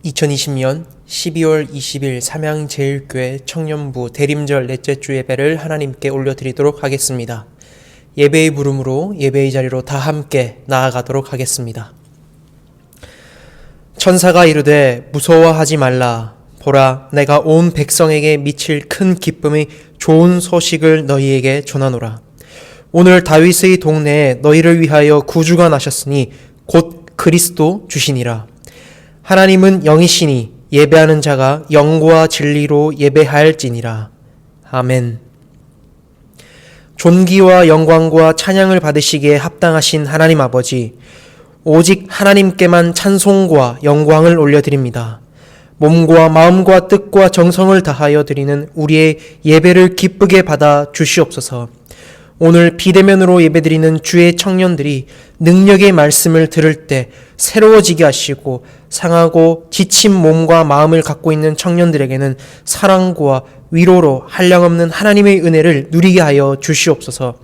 2020년 12월 20일 삼양제일교회 청년부 대림절 넷째 주 예배를 하나님께 올려드리도록 하겠습니다. 예배의 부름으로 예배의 자리로 다 함께 나아가도록 하겠습니다. 천사가 이르되 무서워하지 말라. 보라, 내가 온 백성에게 미칠 큰 기쁨의 좋은 소식을 너희에게 전하노라. 오늘 다윗의 동네에 너희를 위하여 구주가 나셨으니 곧 그리스도 주시니라. 하나님은 영이시니 예배하는 자가 영과 진리로 예배할지니라. 아멘. 존귀와 영광과 찬양을 받으시기에 합당하신 하나님 아버지, 오직 하나님께만 찬송과 영광을 올려드립니다. 몸과 마음과 뜻과 정성을 다하여 드리는 우리의 예배를 기쁘게 받아 주시옵소서. 오늘 비대면으로 예배드리는 주의 청년들이 능력의 말씀을 들을 때 새로워지게 하시고, 상하고 지친 몸과 마음을 갖고 있는 청년들에게는 사랑과 위로로 한량없는 하나님의 은혜를 누리게 하여 주시옵소서.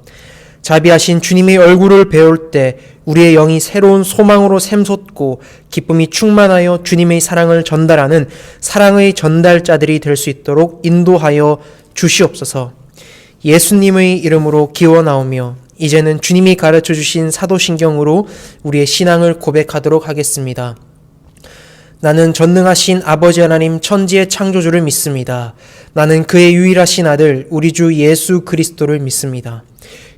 자비하신 주님의 얼굴을 배울 때 우리의 영이 새로운 소망으로 샘솟고 기쁨이 충만하여 주님의 사랑을 전달하는 사랑의 전달자들이 될 수 있도록 인도하여 주시옵소서. 예수님의 이름으로 기원하오며 이제는 주님이 가르쳐 주신 사도신경으로 우리의 신앙을 고백하도록 하겠습니다. 나는 전능하신 아버지 하나님 천지의 창조주를 믿습니다. 나는 그의 유일하신 아들 우리 주 예수 그리스도를 믿습니다.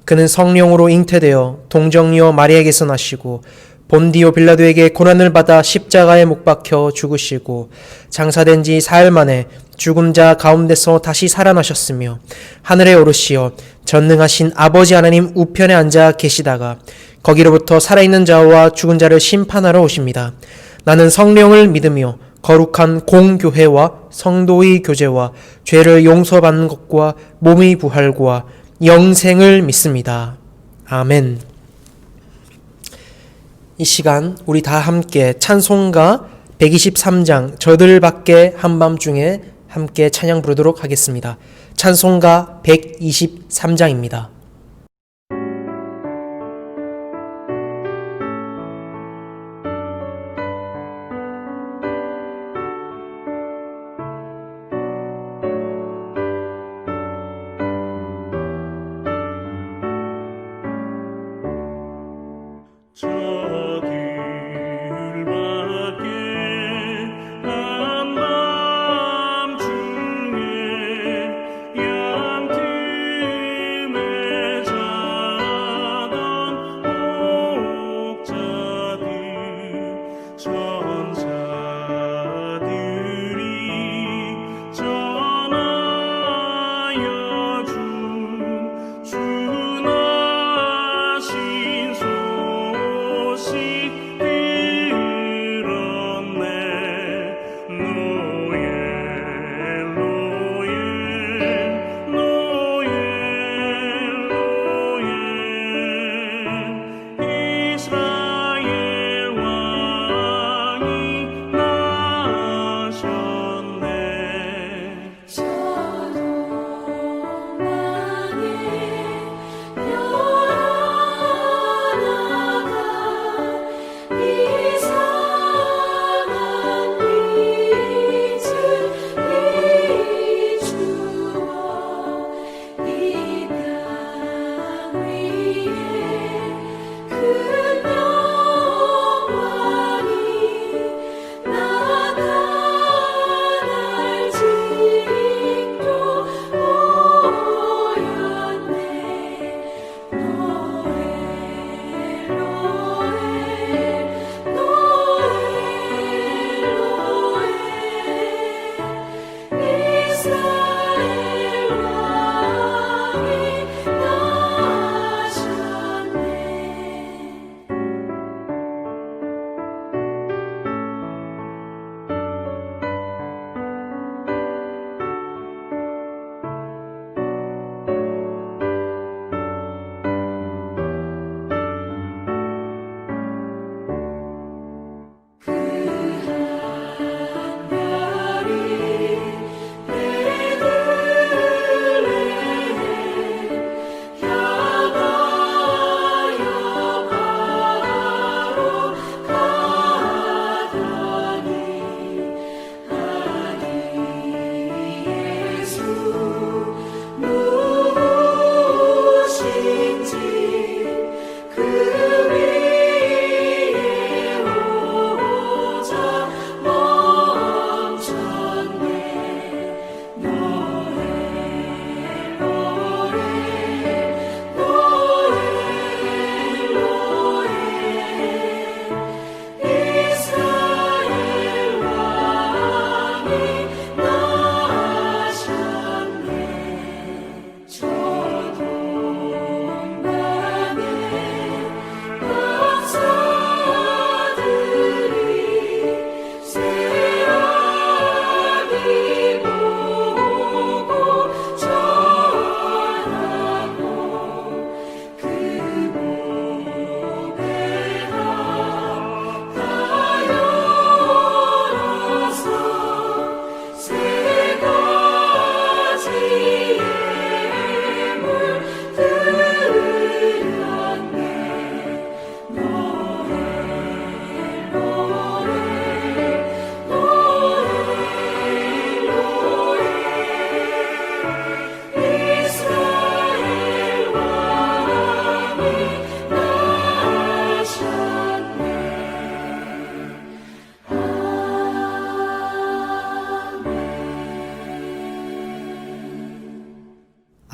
그는 성령으로 잉태되어 동정녀 마리아에게서 나시고 본디오 빌라도에게 고난을 받아 십자가에 못 박혀 죽으시고 장사된 지 사흘 만에 죽은 자 가운데서 다시 살아나셨으며 하늘에 오르시어 전능하신 아버지 하나님 우편에 앉아 계시다가 거기로부터 살아있는 자와 죽은 자를 심판하러 오십니다. 나는 성령을 믿으며 거룩한 공교회와 성도의 교제와 죄를 용서받는 것과 몸의 부활과 영생을 믿습니다. 아멘. 이 시간 우리 다 함께 찬송가 123장 저들밖에 한밤중에 함께 찬양 부르도록 하겠습니다. 찬송가 123장입니다. 한밤중에 양 틈에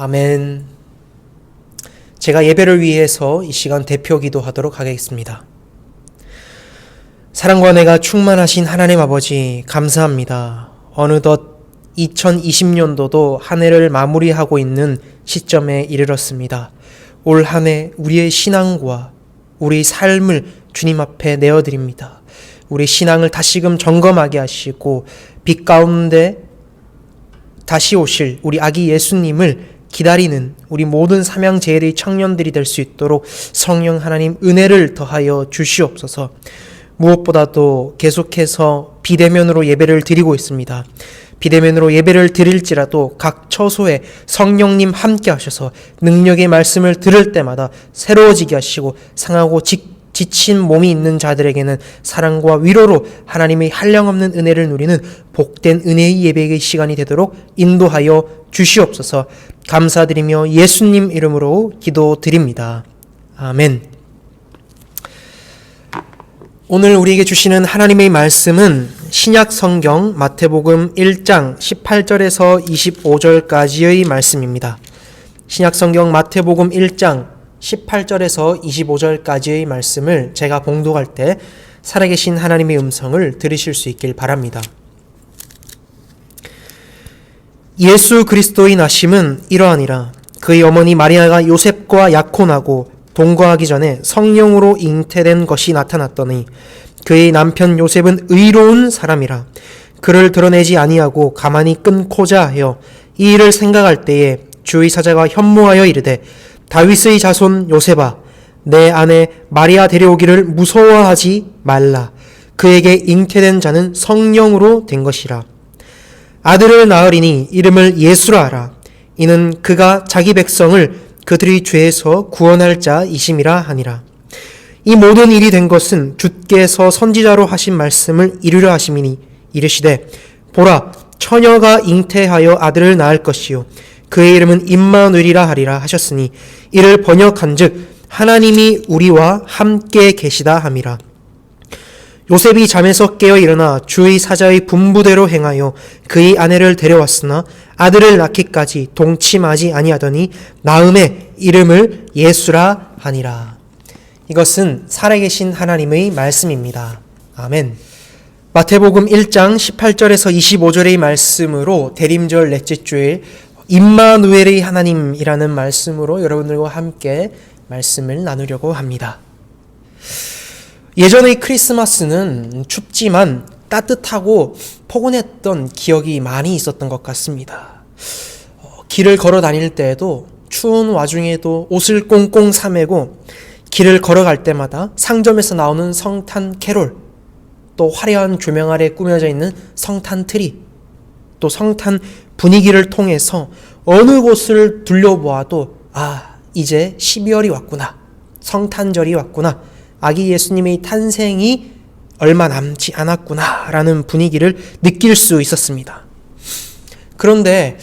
아멘. 제가 예배를 위해서 이 시간 대표 기도하도록 하겠습니다. 사랑과 은혜가 충만하신 하나님 아버지, 감사합니다. 어느덧 2020년도도 한 해를 마무리하고 있는 시점에 이르렀습니다. 올 한 해 우리의 신앙과 우리 삶을 주님 앞에 내어드립니다. 우리 신앙을 다시금 점검하게 하시고 빛 가운데 다시 오실 우리 아기 예수님을 기다리는 우리 모든 삼양제일의 청년들이 될 수 있도록 성령 하나님 은혜를 더하여 주시옵소서. 무엇보다도 계속해서 비대면으로 예배를 드리고 있습니다. 비대면으로 예배를 드릴지라도 각 처소에 성령님 함께 하셔서 능력의 말씀을 들을 때마다 새로워지게 하시고 상하고 지친 몸이 있는 자들에게는 사랑과 위로로 하나님의 한량없는 은혜를 누리는 복된 은혜의 예배의 시간이 되도록 인도하여 주시옵소서. 감사드리며 예수님 이름으로 기도드립니다. 아멘. 오늘 우리에게 주시는 하나님의 말씀은 신약 성경 마태복음 1장 18절에서 25절까지의 말씀입니다. 신약 성경 마태복음 1장 18절에서 25절까지의 말씀을 제가 봉독할 때 살아계신 하나님의 음성을 들으실 수 있길 바랍니다. 예수 그리스도의 나심은 이러하니라. 그의 어머니 마리아가 요셉과 약혼하고 동거하기 전에 성령으로 잉태된 것이 나타났더니 그의 남편 요셉은 의로운 사람이라. 그를 드러내지 아니하고 가만히 끊고자 하여 이 일을 생각할 때에 주의 사자가 현모하여 이르되 다윗의 자손 요셉아, 내 아내 마리아 데려오기를 무서워하지 말라. 그에게 잉태된 자는 성령으로 된 것이라. 아들을 낳으리니 이름을 예수라 하라. 이는 그가 자기 백성을 그들의 죄에서 구원할 자이심이라 하니라. 이 모든 일이 된 것은 주께서 선지자로 하신 말씀을 이루려 하심이니 이르시되 보라, 처녀가 잉태하여 아들을 낳을 것이요 그의 이름은 임마누엘이라 하리라 하셨으니 이를 번역한즉 하나님이 우리와 함께 계시다 함이라. 요셉이 잠에서 깨어 일어나 주의 사자의 분부대로 행하여 그의 아내를 데려왔으나 아들을 낳기까지 동침하지 아니하더니 낳음에 이름을 예수라 하니라. 이것은 살아계신 하나님의 말씀입니다. 아멘. 마태복음 1장 18절에서 25절의 말씀으로 대림절 넷째 주일 임마누엘의 하나님이라는 말씀으로 여러분들과 함께 말씀을 나누려고 합니다. 예전의 크리스마스는 춥지만 따뜻하고 포근했던 기억이 많이 있었던 것 같습니다. 길을 걸어 다닐 때에도 추운 와중에도 옷을 꽁꽁 싸매고 길을 걸어갈 때마다 상점에서 나오는 성탄 캐롤, 또 화려한 조명 아래 꾸며져 있는 성탄 트리, 또 성탄 분위기를 통해서 어느 곳을 둘러보아도 이제 12월이 왔구나, 성탄절이 왔구나, 아기 예수님의 탄생이 얼마 남지 않았구나 라는 분위기를 느낄 수 있었습니다. 그런데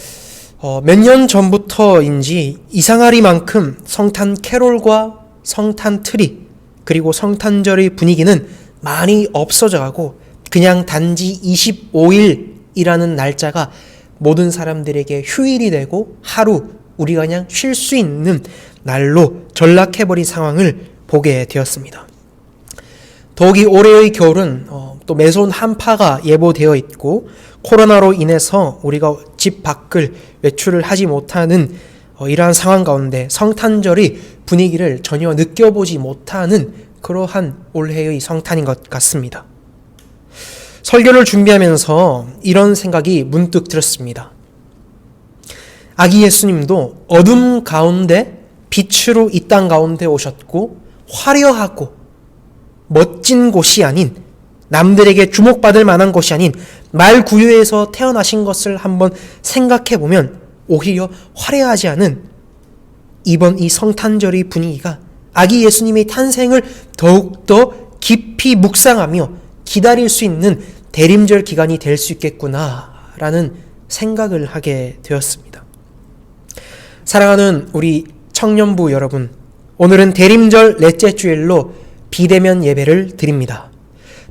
몇 년 전부터인지 이상하리만큼 성탄 캐롤과 성탄 트리 그리고 성탄절의 분위기는 많이 없어져가고 그냥 단지 25일이라는 날짜가 모든 사람들에게 휴일이 되고 하루 우리가 그냥 쉴 수 있는 날로 전락해버린 상황을 보게 되었습니다. 더욱이 올해의 겨울은 또 매서운 한파가 예보되어 있고 코로나로 인해서 우리가 집 밖을 외출을 하지 못하는 이러한 상황 가운데 성탄절의 분위기를 전혀 느껴보지 못하는 그러한 올해의 성탄인 것 같습니다. 설교를 준비하면서 이런 생각이 문득 들었습니다. 아기 예수님도 어둠 가운데 빛으로 이 땅 가운데 오셨고 화려하고 멋진 곳이 아닌, 남들에게 주목받을 만한 곳이 아닌 말구유에서 태어나신 것을 한번 생각해 보면 오히려 화려하지 않은 이번 이 성탄절의 분위기가 아기 예수님의 탄생을 더욱더 깊이 묵상하며 기다릴 수 있는 대림절 기간이 될 수 있겠구나라는 생각을 하게 되었습니다. 사랑하는 우리 청년부 여러분, 오늘은 대림절 넷째 주일로 비대면 예배를 드립니다.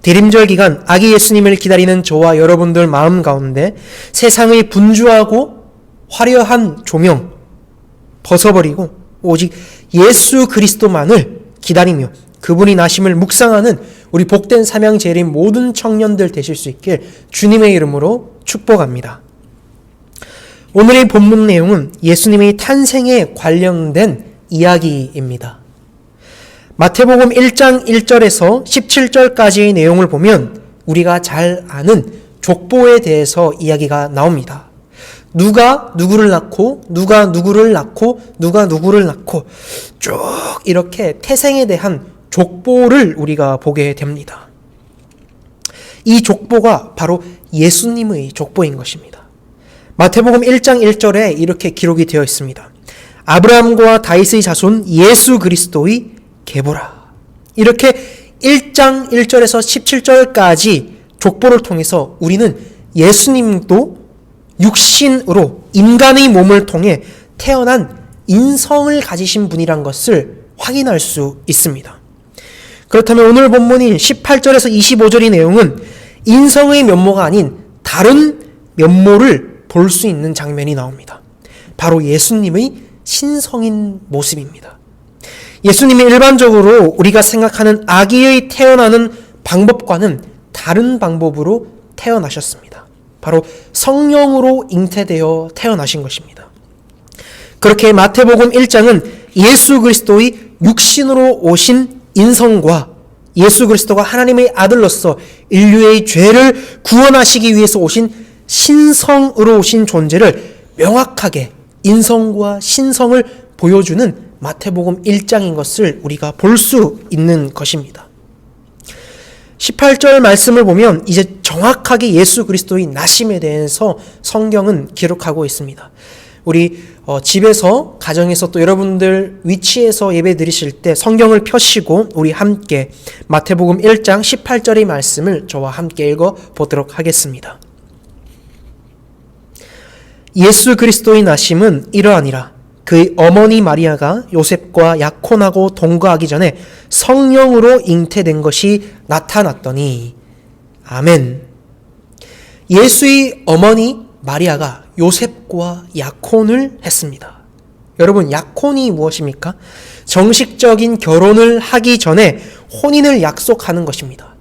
대림절 기간 아기 예수님을 기다리는 저와 여러분들 마음 가운데 세상의 분주하고 화려한 조명, 벗어버리고 오직 예수 그리스도만을 기다리며 그분이 나심을 묵상하는 우리 복된 삼양제일인 모든 청년들 되실 수 있길 주님의 이름으로 축복합니다. 오늘의 본문 내용은 예수님의 탄생에 관련된 이야기입니다. 마태복음 1장 1절에서 17절까지의 내용을 보면 우리가 잘 아는 족보에 대해서 이야기가 나옵니다. 누가 누구를 낳고 누가 누구를 낳고 누가 누구를 낳고 쭉 이렇게 태생에 대한 족보를 우리가 보게 됩니다. 이 족보가 바로 예수님의 족보인 것입니다. 마태복음 1장 1절에 이렇게 기록이 되어 있습니다. 아브라함과 다윗의 자손 예수 그리스도의 계보라. 이렇게 1장 1절에서 17절까지 족보를 통해서 우리는 예수님도 육신으로 인간의 몸을 통해 태어난 인성을 가지신 분이란 것을 확인할 수 있습니다. 그렇다면 오늘 본문인 18절에서 25절의 내용은 인성의 면모가 아닌 다른 면모를 볼 수 있는 장면이 나옵니다. 바로 예수님의 신성인 모습입니다. 예수님이 일반적으로 우리가 생각하는 아기의 태어나는 방법과는 다른 방법으로 태어나셨습니다. 바로 성령으로 잉태되어 태어나신 것입니다. 그렇게 마태복음 1장은 예수 그리스도의 육신으로 오신 인성과 예수 그리스도가 하나님의 아들로서 인류의 죄를 구원하시기 위해서 오신 신성으로 오신 존재를 명확하게 인성과 신성을 보여주는 마태복음 1장인 것을 우리가 볼 수 있는 것입니다. 18절 말씀을 보면 이제 정확하게 예수 그리스도의 나심에 대해서 성경은 기록하고 있습니다. 우리 집에서 가정에서 또 여러분들 위치에서 예배 드리실 때 성경을 펴시고 우리 함께 마태복음 1장 18절의 말씀을 저와 함께 읽어 보도록 하겠습니다. 예수 그리스도의 나심은 이러하니라. 그의 어머니 마리아가 요셉과 약혼하고 동거하기 전에 성령으로 잉태된 것이 나타났더니. 아멘. 예수의 어머니 마리아가 요셉과 약혼을 했습니다. 여러분, 약혼이 무엇입니까? 정식적인 결혼을 하기 전에 혼인을 약속하는 것입니다.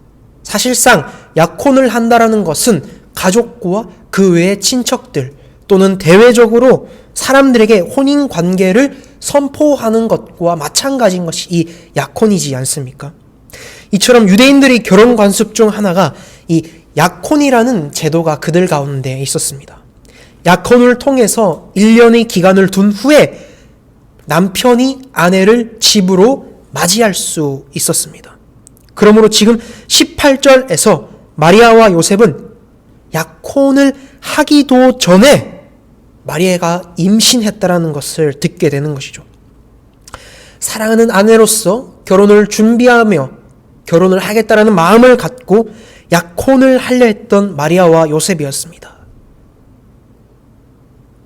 사실상 약혼을 한다라는 것은 가족과 그 외의 친척들 또는 대외적으로 사람들에게 혼인 관계를 선포하는 것과 마찬가지인 것이 이 약혼이지 않습니까? 이처럼 유대인들의 결혼 관습 중 하나가 이 약혼이라는 제도가 그들 가운데 있었습니다. 약혼을 통해서 1년의 기간을 둔 후에 남편이 아내를 집으로 맞이할 수 있었습니다. 그러므로 지금 18절에서 마리아와 요셉은 약혼을 하기도 전에 마리아가 임신했다라는 것을 듣게 되는 것이죠. 사랑하는 아내로서 결혼을 준비하며 결혼을 하겠다라는 마음을 갖고 약혼을 하려 했던 마리아와 요셉이었습니다.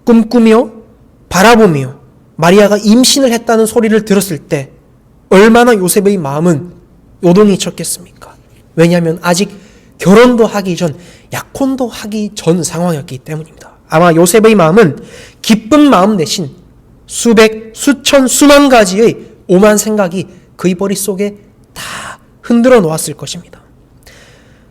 꿈꾸며 바라보며 마리아가 임신을 했다는 소리를 들었을 때 얼마나 요셉의 마음은 요동이 쳤겠습니까? 왜냐하면 아직 결혼도 하기 전, 약혼도 하기 전 상황이었기 때문입니다. 아마 요셉의 마음은 기쁜 마음 대신 수백, 수천, 수만 가지의 오만 생각이 그의 머릿속에 다 흔들어 놓았을 것입니다.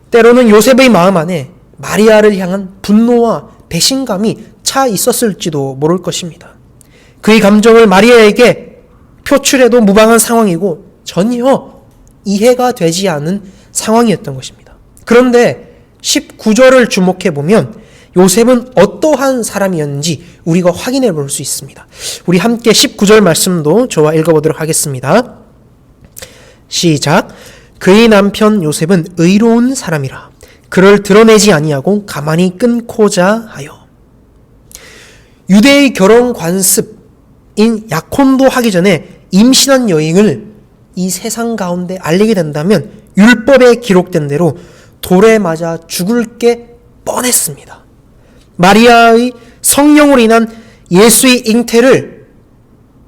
때로는 요셉의 마음 안에 마리아를 향한 분노와 배신감이 차 있었을지도 모를 것입니다. 그의 감정을 마리아에게 표출해도 무방한 상황이고 전혀 이해가 되지 않은 상황이었던 것입니다. 그런데 19절을 주목해 보면 요셉은 어떠한 사람이었는지 우리가 확인해 볼 수 있습니다. 우리 함께 19절 말씀도 저와 읽어보도록 하겠습니다. 시작. 그의 남편 요셉은 의로운 사람이라 그를 드러내지 아니하고 가만히 끊고자 하여. 유대의 결혼 관습인 약혼도 하기 전에 임신한 여인을 이 세상 가운데 알리게 된다면 율법에 기록된 대로 돌에 맞아 죽을 게 뻔했습니다. 마리아의 성령으로 인한 예수의 잉태를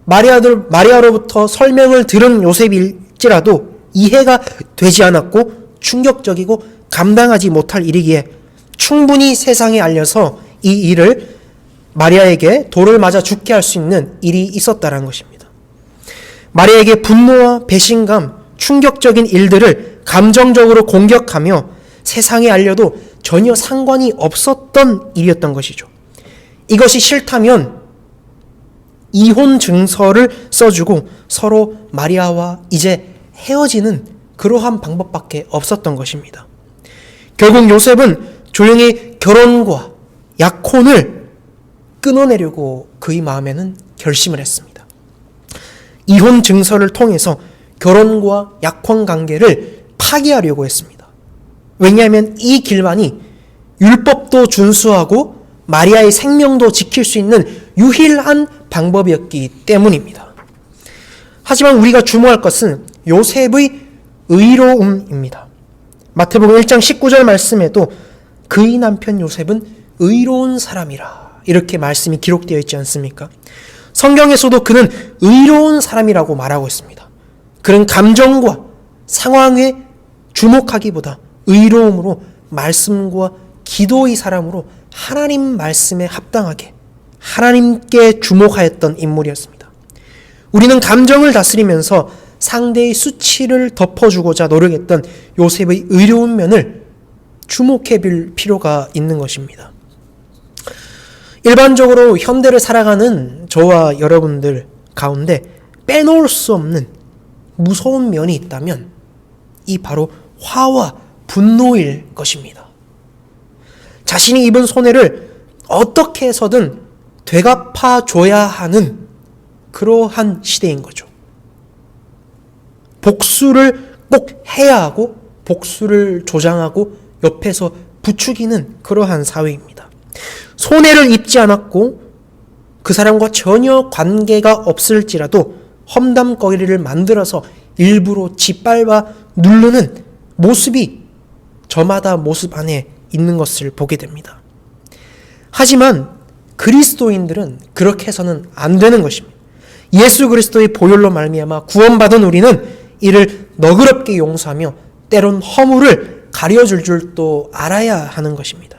마리아로부터 설명을 들은 요셉일지라도 이해가 되지 않았고 충격적이고 감당하지 못할 일이기에 충분히 세상에 알려서 이 일을 마리아에게 돌을 맞아 죽게 할 수 있는 일이 있었다는 것입니다. 마리아에게 분노와 배신감, 충격적인 일들을 감정적으로 공격하며 세상에 알려도 전혀 상관이 없었던 일이었던 것이죠. 이것이 싫다면 이혼 증서를 써주고 서로 마리아와 이제 헤어지는 그러한 방법밖에 없었던 것입니다. 결국 요셉은 조용히 결혼과 약혼을 끊어내려고 그의 마음에는 결심을 했습니다. 이혼 증서를 통해서 결혼과 약혼 관계를 파기하려고 했습니다. 왜냐하면 이 길만이 율법도 준수하고 마리아의 생명도 지킬 수 있는 유일한 방법이었기 때문입니다. 하지만 우리가 주목할 것은 요셉의 의로움입니다. 마태복음 1장 19절 말씀에도 그의 남편 요셉은 의로운 사람이라 이렇게 말씀이 기록되어 있지 않습니까? 성경에서도 그는 의로운 사람이라고 말하고 있습니다. 그는 감정과 상황에 주목하기보다 의로움으로 말씀과 기도의 사람으로 하나님 말씀에 합당하게 하나님께 주목하였던 인물이었습니다. 우리는 감정을 다스리면서 상대의 수치를 덮어주고자 노력했던 요셉의 의로운 면을 주목해 볼 필요가 있는 것입니다. 일반적으로 현대를 살아가는 저와 여러분들 가운데 빼놓을 수 없는 무서운 면이 있다면 이 바로 화와 분노일 것입니다. 자신이 입은 손해를 어떻게 해서든 되갚아줘야 하는 그러한 시대인 거죠. 복수를 꼭 해야 하고 복수를 조장하고 옆에서 부추기는 그러한 사회입니다. 손해를 입지 않았고 그 사람과 전혀 관계가 없을지라도 험담거리를 만들어서 일부러 짓밟아 누르는 모습이 저마다 모습 안에 있는 것을 보게 됩니다. 하지만 그리스도인들은 그렇게 해서는 안 되는 것입니다. 예수 그리스도의 보혈로 말미암아 구원받은 우리는 이를 너그럽게 용서하며 때론 허물을 가려줄 줄도 알아야 하는 것입니다.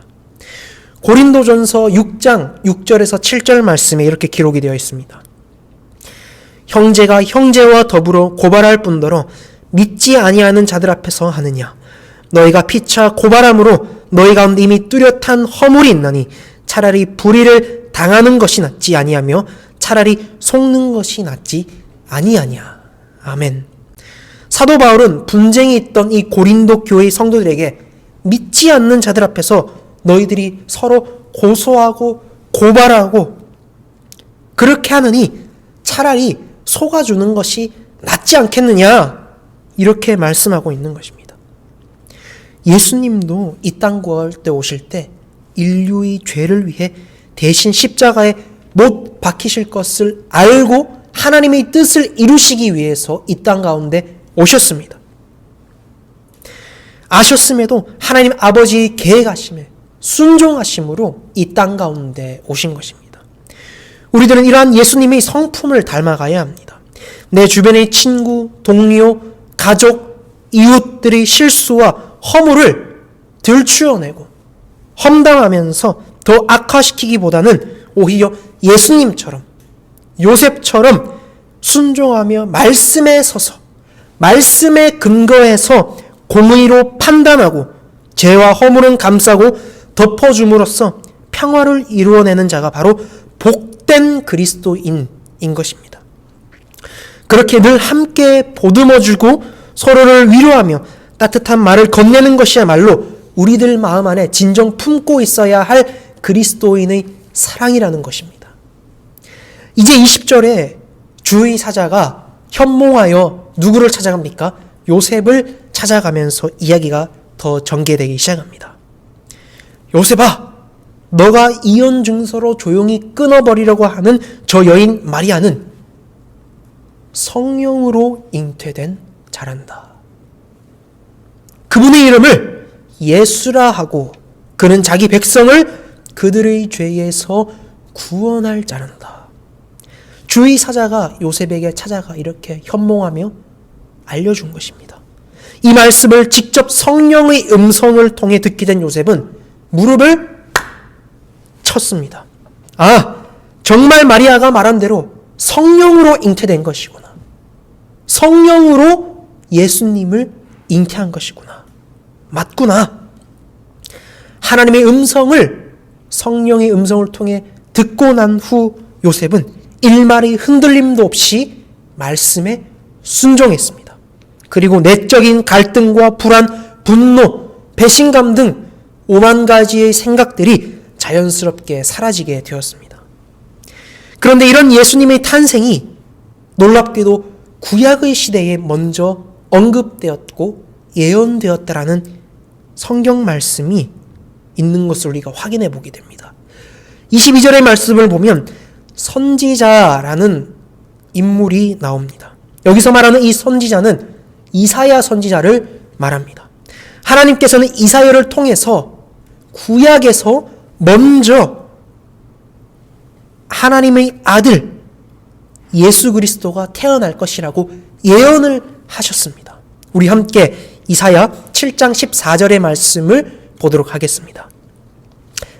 고린도전서 6장 6절에서 7절 말씀에 이렇게 기록이 되어 있습니다. 형제가 형제와 더불어 고발할 뿐더러 믿지 아니하는 자들 앞에서 하느냐. 너희가 피차 고발함으로 너희 가운데 이미 뚜렷한 허물이 있나니 차라리 불의를 당하는 것이 낫지 아니하며 차라리 속는 것이 낫지 아니하냐. 아멘. 사도 바울은 분쟁이 있던 이 고린도 교회의 성도들에게 믿지 않는 자들 앞에서 너희들이 서로 고소하고 고발하고 그렇게 하느니 차라리 속아주는 것이 낫지 않겠느냐 이렇게 말씀하고 있는 것입니다. 예수님도 이 땅 구할 때 오실 때 인류의 죄를 위해 대신 십자가에 못 박히실 것을 알고 하나님의 뜻을 이루시기 위해서 이 땅 가운데 오셨습니다. 아셨음에도 하나님 아버지의 계획하심에 순종하심으로 이 땅 가운데 오신 것입니다. 우리들은 이러한 예수님의 성품을 닮아가야 합니다. 내 주변의 친구, 동료, 가족, 이웃들의 실수와 허물을 들추어내고 험담하면서 더 악화시키기보다는 오히려 예수님처럼 요셉처럼 순종하며 말씀에 서서 말씀에 근거해서 공의로 판단하고 죄와 허물은 감싸고 덮어줌으로써 평화를 이루어내는 자가 바로 복된 그리스도인인 것입니다. 그렇게 늘 함께 보듬어주고 서로를 위로하며 따뜻한 말을 건네는 것이야말로 우리들 마음 안에 진정 품고 있어야 할 그리스도인의 사랑이라는 것입니다. 이제 20절에 주의 사자가 현몽하여 누구를 찾아갑니까? 요셉을 찾아가면서 이야기가 더 전개되기 시작합니다. 요셉아, 너가 이혼 증서로 조용히 끊어버리려고 하는 저 여인 마리아는 성령으로 잉태된 자란다. 그분의 이름을 예수라 하고 그는 자기 백성을 그들의 죄에서 구원할 자란다. 주의 사자가 요셉에게 찾아가 이렇게 현몽하며 알려준 것입니다. 이 말씀을 직접 성령의 음성을 통해 듣게 된 요셉은 무릎을 쳤습니다. 아, 정말 마리아가 말한 대로 성령으로 잉태된 것이구나. 성령으로 예수님을 잉태한 것이구나. 맞구나. 하나님의 음성을, 성령의 음성을 통해 듣고 난 후 요셉은 일말의 흔들림도 없이 말씀에 순종했습니다. 그리고 내적인 갈등과 불안, 분노, 배신감 등 5만 가지의 생각들이 자연스럽게 사라지게 되었습니다. 그런데 이런 예수님의 탄생이 놀랍게도 구약의 시대에 먼저 언급되었고 예언되었다라는 성경 말씀이 있는 것을 우리가 확인해 보게 됩니다. 22절의 말씀을 보면 선지자라는 인물이 나옵니다. 여기서 말하는 이 선지자는 이사야 선지자를 말합니다. 하나님께서는 이사야를 통해서 구약에서 먼저 하나님의 아들 예수 그리스도가 태어날 것이라고 예언을 하셨습니다. 우리 함께 이사야 7장 14절의 말씀을 보도록 하겠습니다.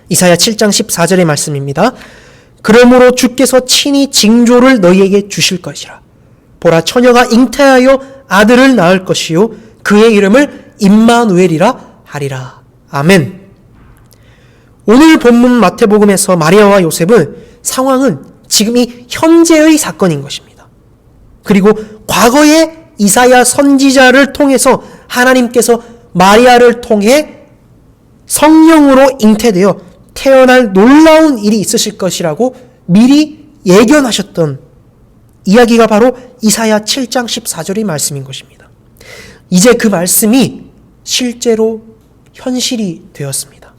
이사야 7장 14절의 말씀입니다. 그러므로 주께서 친히 징조를 너희에게 주실 것이라. 보라, 처녀가 잉태하여 아들을 낳을 것이요 그의 이름을 임마누엘이라 하리라. 아멘. 오늘 본문 마태복음에서 마리아와 요셉은 상황은 지금 이 현재의 사건인 것입니다. 그리고 과거의 이사야 선지자를 통해서 하나님께서 마리아를 통해 성령으로 잉태되어 태어날 놀라운 일이 있으실 것이라고 미리 예견하셨던 이야기가 바로 이사야 7장 14절의 말씀인 것입니다. 이제 그 말씀이 실제로 현실이 되었습니다.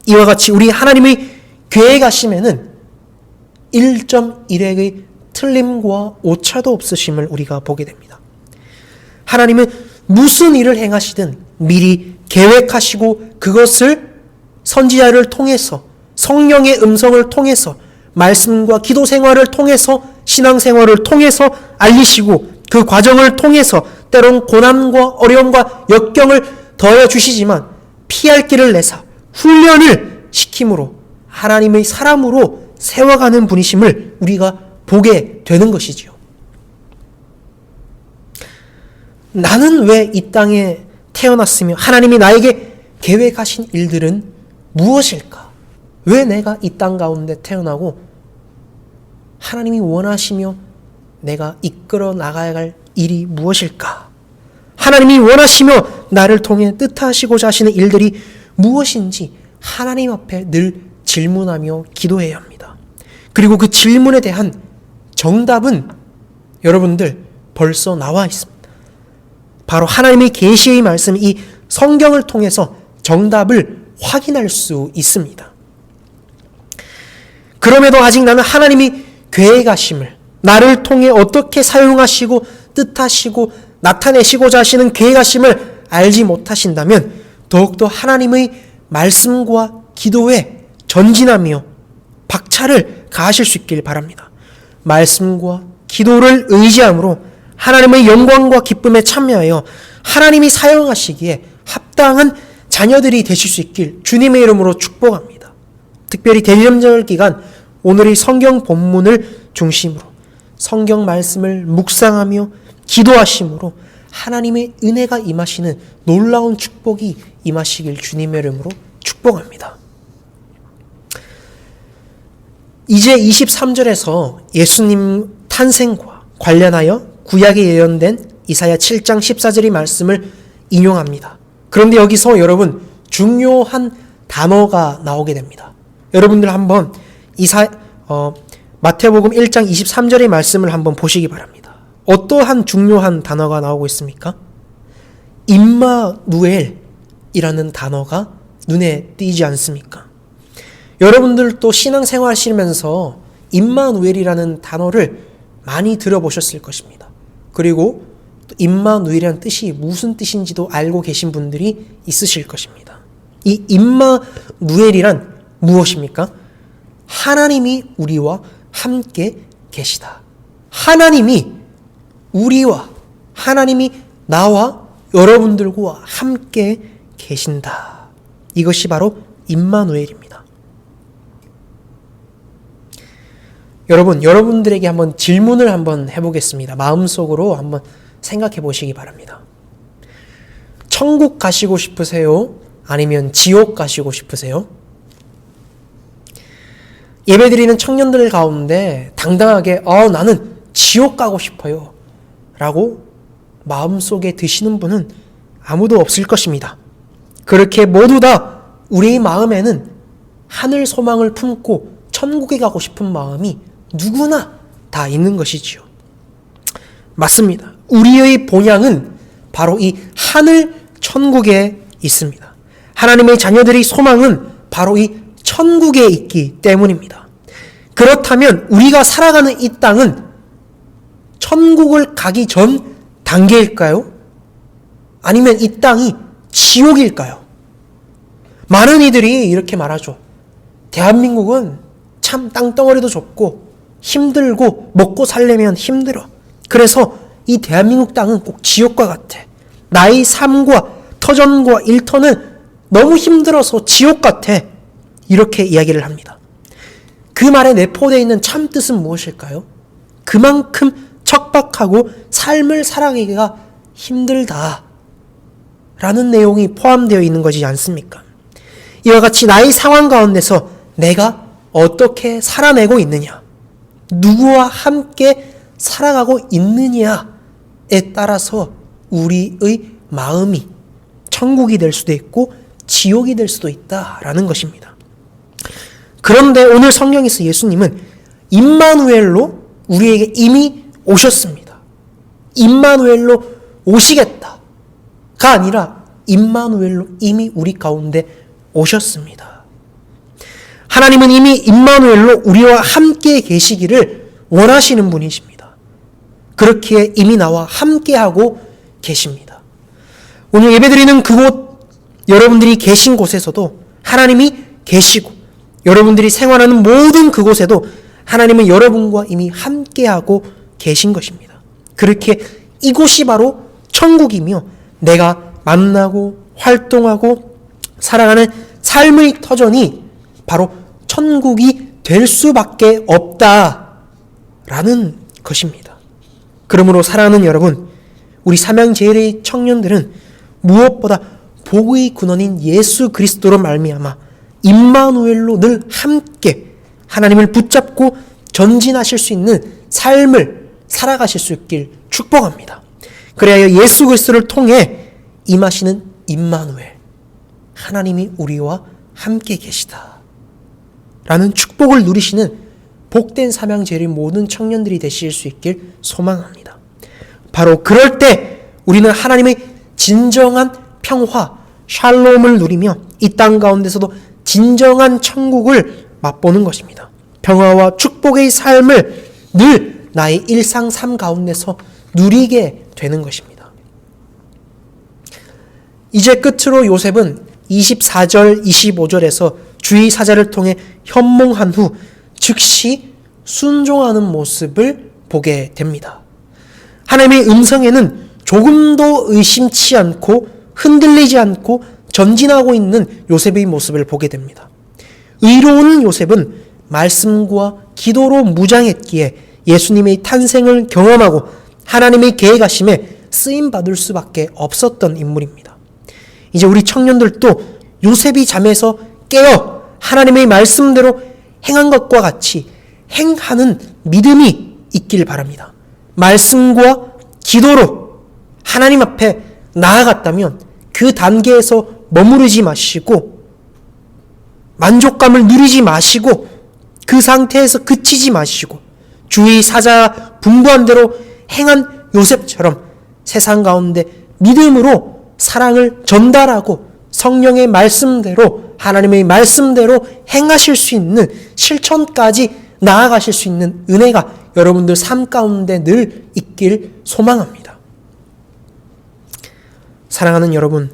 이와 같이 우리 하나님의 계획하심에는 1.1획의 틀림과 오차도 없으심을 우리가 보게 됩니다. 하나님은 무슨 일을 행하시든 미리 계획하시고 그것을 선지자를 통해서 성령의 음성을 통해서 말씀과 기도 생활을 통해서 신앙생활을 통해서 알리시고 그 과정을 통해서 때론 고난과 어려움과 역경을 더해 주시지만 피할 길을 내사 훈련을 시킴으로 하나님의 사람으로 세워가는 분이심을 우리가 보게 되는 것이지요. 나는 왜 이 땅에 태어났으며 하나님이 나에게 계획하신 일들은 무엇일까? 왜 내가 이 땅 가운데 태어나고 하나님이 원하시며 내가 이끌어 나가야 할 일이 무엇일까? 하나님이 원하시며 나를 통해 뜻하시고자 하시는 일들이 무엇인지 하나님 앞에 늘 질문하며 기도해야 합니다. 그리고 그 질문에 대한 정답은 여러분들 벌써 나와 있습니다. 바로 하나님의 계시의 말씀, 이 성경을 통해서 정답을 확인할 수 있습니다. 그럼에도 아직 나는 하나님이 계획하심을 나를 통해 어떻게 사용하시고 뜻하시고 나타내시고자 하시는 계획하심을 알지 못하신다면 더욱더 하나님의 말씀과 기도에 전진하며 박차를 가하실 수 있길 바랍니다. 말씀과 기도를 의지함으로 하나님의 영광과 기쁨에 참여하여 하나님이 사용하시기에 합당한 자녀들이 되실 수 있길 주님의 이름으로 축복합니다. 특별히 대리rem절 기간 오늘의 성경 본문을 중심으로 성경 말씀을 묵상하며 기도하심으로 하나님의 은혜가 임하시는 놀라운 축복이 임하시길 주님의 이름으로 축복합니다. 이제 23절에서 예수님 탄생과 관련하여 구약에 예언된 이사야 7장 14절의 말씀을 인용합니다. 그런데 여기서 여러분 중요한 단어가 나오게 됩니다. 여러분들 한번 마태복음 1장 23절의 말씀을 한번 보시기 바랍니다. 어떠한 중요한 단어가 나오고 있습니까? 임마누엘이라는 단어가 눈에 띄지 않습니까? 여러분들도 신앙생활 하시면서 임마누엘이라는 단어를 많이 들어보셨을 것입니다. 그리고 임마누엘이라는 뜻이 무슨 뜻인지도 알고 계신 분들이 있으실 것입니다. 이 임마누엘이란 무엇입니까? 하나님이 우리와 함께 계시다. 하나님이 우리와 하나님이 나와 여러분들과 함께 계신다. 이것이 바로 임마누엘입니다. 여러분들에게 한번 질문을 한번 해보겠습니다. 마음속으로 한번 생각해 보시기 바랍니다. 천국 가시고 싶으세요? 아니면 지옥 가시고 싶으세요? 예배드리는 청년들 가운데 당당하게 나는 지옥 가고 싶어요 라고 마음속에 드시는 분은 아무도 없을 것입니다. 그렇게 모두 다 우리의 마음에는 하늘 소망을 품고 천국에 가고 싶은 마음이 누구나 다 있는 것이지요. 맞습니다. 우리의 본향은 바로 이 하늘 천국에 있습니다. 하나님의 자녀들의 소망은 바로 이 천국에 있기 때문입니다. 그렇다면 우리가 살아가는 이 땅은 천국을 가기 전 단계일까요? 아니면 이 땅이 지옥일까요? 많은 이들이 이렇게 말하죠. 대한민국은 참 땅덩어리도 좁고 힘들고 먹고 살려면 힘들어. 그래서 이 대한민국 땅은 꼭 지옥과 같아. 나의 삶과 터전과 일터는 너무 힘들어서 지옥 같아. 이렇게 이야기를 합니다. 그 말에 내포되어 있는 참 뜻은 무엇일까요? 그만큼 척박하고 삶을 살아가기가 힘들다 라는 내용이 포함되어 있는 것이지 않습니까? 이와 같이 나의 상황 가운데서 내가 어떻게 살아내고 있느냐, 누구와 함께 살아가고 있느냐에 따라서 우리의 마음이 천국이 될 수도 있고 지옥이 될 수도 있다라는 것입니다. 그런데 오늘 성경에서 예수님은 임마누엘로 우리에게 이미 오셨습니다. 임마누엘로 오시겠다가 아니라 임마누엘로 이미 우리 가운데 오셨습니다. 하나님은 이미 임마누엘로 우리와 함께 계시기를 원하시는 분이십니다. 그렇기에 이미 나와 함께하고 계십니다. 오늘 예배드리는 그곳, 여러분들이 계신 곳에서도 하나님이 계시고 여러분들이 생활하는 모든 그곳에도 하나님은 여러분과 이미 함께하고 계신 것입니다. 그렇게 이곳이 바로 천국이며 내가 만나고 활동하고 살아가는 삶의 터전이 바로 천국이 될 수밖에 없다라는 것입니다. 그러므로 사랑하는 여러분, 우리 삼양제일의 청년들은 무엇보다 복의 근원인 예수 그리스도로 말미암아 임마누엘로 늘 함께 하나님을 붙잡고 전진하실 수 있는 삶을 살아가실 수 있길 축복합니다. 그래야 예수 그리스도를 통해 임하시는 임마누엘, 하나님이 우리와 함께 계시다 라는 축복을 누리시는 복된 삼양제일의 모든 청년들이 되실 수 있길 소망합니다. 바로 그럴 때 우리는 하나님의 진정한 평화, 샬롬을 누리며 이 땅 가운데서도 진정한 천국을 맛보는 것입니다. 평화와 축복의 삶을 늘 나의 일상 삶 가운데서 누리게 되는 것입니다. 이제 끝으로 요셉은 24절, 25절에서 주의 사자를 통해 현몽한 후 즉시 순종하는 모습을 보게 됩니다. 하나님의 음성에는 조금도 의심치 않고 흔들리지 않고 전진하고 있는 요셉의 모습을 보게 됩니다. 의로운 요셉은 말씀과 기도로 무장했기에 예수님의 탄생을 경험하고 하나님의 계획하심에 쓰임받을 수밖에 없었던 인물입니다. 이제 우리 청년들도 요셉이 잠에서 깨어 하나님의 말씀대로 행한 것과 같이 행하는 믿음이 있길 바랍니다. 말씀과 기도로 하나님 앞에 나아갔다면 그 단계에서 머무르지 마시고 만족감을 누리지 마시고 그 상태에서 그치지 마시고 주의 사자 분부한 대로 행한 요셉처럼 세상 가운데 믿음으로 사랑을 전달하고 성령의 말씀대로 하나님의 말씀대로 행하실 수 있는 실천까지 나아가실 수 있는 은혜가 여러분들 삶 가운데 늘 있길 소망합니다. 사랑하는 여러분,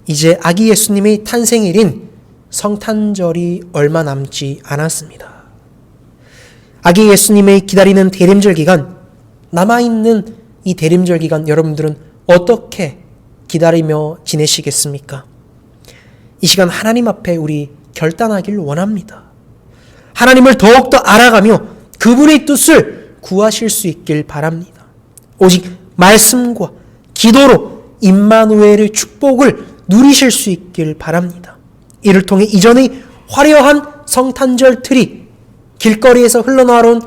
이제 아기 예수님의 탄생일인 성탄절이 얼마 남지 않았습니다. 아기 예수님의 기다리는 대림절 기간, 남아있는 이 대림절 기간 여러분들은 어떻게 기다리며 지내시겠습니까? 이 시간 하나님 앞에 우리 결단하길 원합니다. 하나님을 더욱더 알아가며 그분의 뜻을 구하실 수 있길 바랍니다. 오직 말씀과 기도로 임마누엘의 축복을 누리실 수 있길 바랍니다. 이를 통해 이전의 화려한 성탄절 트리, 길거리에서 흘러나온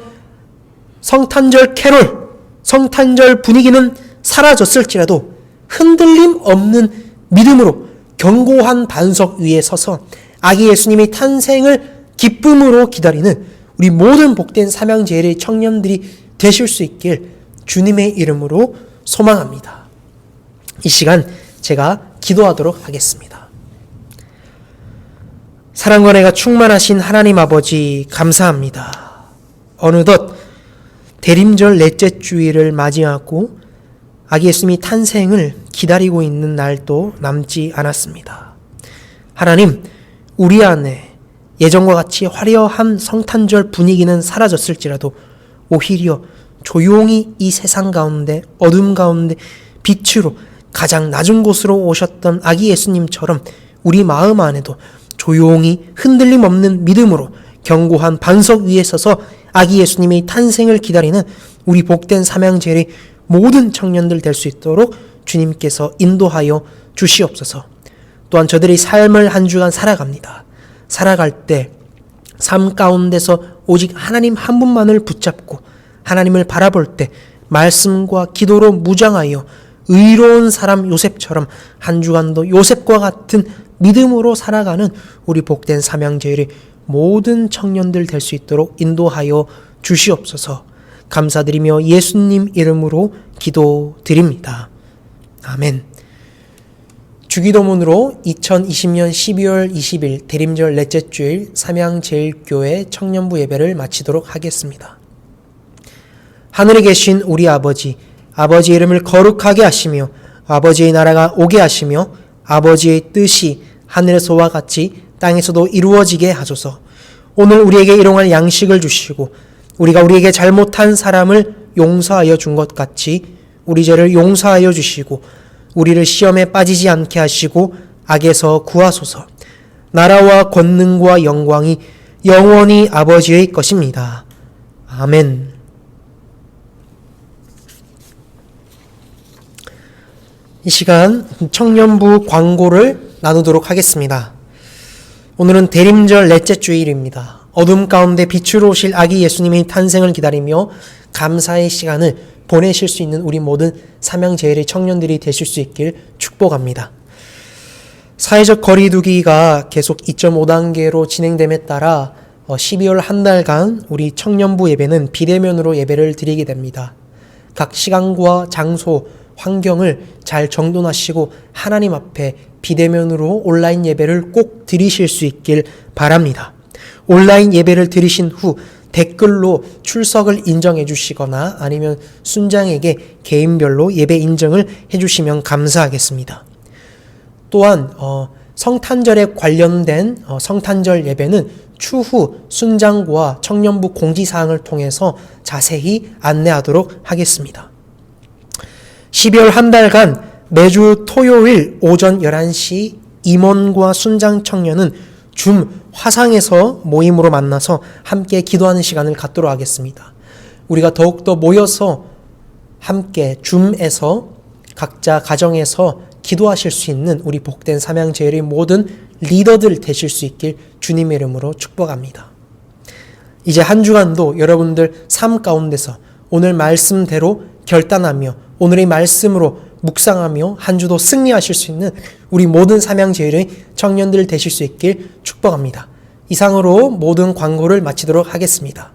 성탄절 캐롤, 성탄절 분위기는 사라졌을지라도 흔들림 없는 믿음으로 견고한 반석 위에 서서 아기 예수님의 탄생을 기쁨으로 기다리는 우리 모든 복된 삼형제일의 청년들이 되실 수 있길 주님의 이름으로 소망합니다. 이 시간 제가 기도하도록 하겠습니다. 사랑과 은혜가 충만하신 하나님 아버지 감사합니다. 어느덧 대림절 넷째 주일을 맞이하고 아기 예수님의 탄생을 기다리고 있는 날도 남지 않았습니다. 하나님, 우리 안에 예전과 같이 화려한 성탄절 분위기는 사라졌을지라도 오히려 조용히 이 세상 가운데 어둠 가운데 빛으로 가장 낮은 곳으로 오셨던 아기 예수님처럼 우리 마음 안에도 조용히 흔들림 없는 믿음으로 견고한 반석 위에 서서 아기 예수님의 탄생을 기다리는 우리 복된 삼형제의 모든 청년들 될 수 있도록 주님께서 인도하여 주시옵소서. 또한 저들이 삶을 한 주간 살아갑니다. 살아갈 때 삶 가운데서 오직 하나님 한 분만을 붙잡고 하나님을 바라볼 때 말씀과 기도로 무장하여 의로운 사람 요셉처럼 한 주간도 요셉과 같은 믿음으로 살아가는 우리 복된 삼형제의 모든 청년들 될 수 있도록 인도하여 주시옵소서. 감사드리며 예수님 이름으로 기도드립니다. 아멘. 주기도문으로 2020년 12월 20일 대림절 넷째 주일 삼양제일교회 청년부 예배를 마치도록 하겠습니다. 하늘에 계신 우리 아버지, 아버지의 이름을 거룩하게 하시며 아버지의 나라가 오게 하시며 아버지의 뜻이 하늘에서와 같이 땅에서도 이루어지게 하소서. 오늘 우리에게 일용할 양식을 주시고 우리가 우리에게 잘못한 사람을 용서하여 준 것 같이 우리 죄를 용서하여 주시고 우리를 시험에 빠지지 않게 하시고 악에서 구하소서. 나라와 권능과 영광이 영원히 아버지의 것입니다. 아멘. 이 시간 청년부 광고를 나누도록 하겠습니다. 오늘은 대림절 넷째 주일입니다. 어둠 가운데 빛으로 오실 아기 예수님의 탄생을 기다리며 감사의 시간을 보내실 수 있는 우리 모든 삼양제일의 청년들이 되실 수 있길 축복합니다. 사회적 거리두기가 계속 2.5단계로 진행됨에 따라 12월 한 달간 우리 청년부 예배는 비대면으로 예배를 드리게 됩니다. 각 시간과 장소, 환경을 잘 정돈하시고 하나님 앞에 비대면으로 온라인 예배를 꼭 드리실 수 있길 바랍니다. 온라인 예배를 드리신 후 댓글로 출석을 인정해 주시거나 아니면 순장에게 개인별로 예배 인정을 해 주시면 감사하겠습니다. 또한 성탄절에 관련된 성탄절 예배는 추후 순장과 청년부 공지사항을 통해서 자세히 안내하도록 하겠습니다. 12월 한 달간 매주 토요일 오전 11시 임원과 순장 청년은 줌 화상에서 모임으로 만나서 함께 기도하는 시간을 갖도록 하겠습니다. 우리가 더욱더 모여서 함께 줌에서 각자 가정에서 기도하실 수 있는 우리 복된 삼양제일의 모든 리더들 되실 수 있길 주님의 이름으로 축복합니다. 이제 한 주간도 여러분들 삶 가운데서 오늘 말씀대로 결단하며 오늘의 말씀으로 묵상하며 한 주도 승리하실 수 있는 우리 모든 삼양제일의 청년들 되실 수 있길 축복합니다. 이상으로 모든 광고를 마치도록 하겠습니다.